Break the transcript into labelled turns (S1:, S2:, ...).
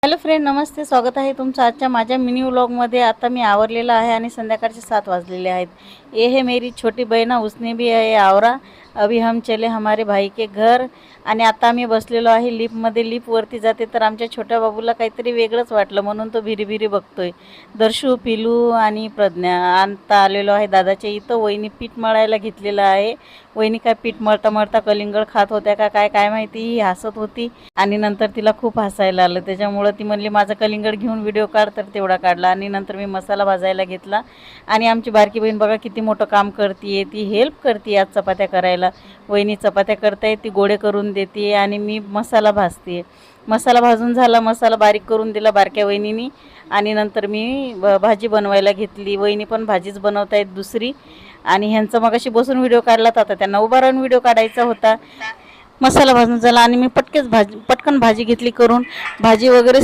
S1: Hello friend, नमस्ते. स्वागत आहे तुमचं आजच्या माझ्या मिनी व्लॉगमध्ये. आता मी आवरलेला आहे आणि संध्याकाळचे 7 वाजलेले आहेत. ये है मेरी छोटी बहना, उसने भी है आवरा. अभी हम चले हमारे भाई के घर. आणि आता आम्ही बसलेलो आहे लिफ्टमध्ये. लिफ्टवरती जाते तर आमच्या छोट्या बाबूला काहीतरी वेगळंच वाटलं म्हणून तो भिरी बघतोय. दर्शू, पिलू आणि प्रज्ञा आता आलेलो आहे दादाच्या इथं. वहिनी पीठ मळायला घेतलेलं आहे. वहिनी काय पीठ मळता कलिंगड खात होत्या का काय माहिती. ही हसत होती आणि नंतर तिला खूप हसायला आलं. त्याच्यामुळं ती म्हणली माझं कलिंगड घेऊन व्हिडिओ काढ, तर तेवढा काढला. आणि नंतर मी मसाला भाजायला घेतला. आणि आमची बारकी बहीण बघा किती मोठं काम करते. ती हेल्प करते आज चपात्या करायला. वहिनी चपात्या करताय, ती गोळे करून देते आणि मी मसाला भाजते. मसाला भाजून झाला, मसाला बारीक करून दिला बारक्या वहिनीनी. आणि नंतर मी भाजी बनवायला घेतली. वहिनी पण भाजीच बनवत आहेत दुसरी. आणि ह्यांचं मगाशी बसून व्हिडिओ काढला तर आता त्यांना उभा राहून व्हिडिओ काढायचा होता. मसाला भाजून झाला आणि मी पटकन भाजी घेतली करून. भाजी वगैरे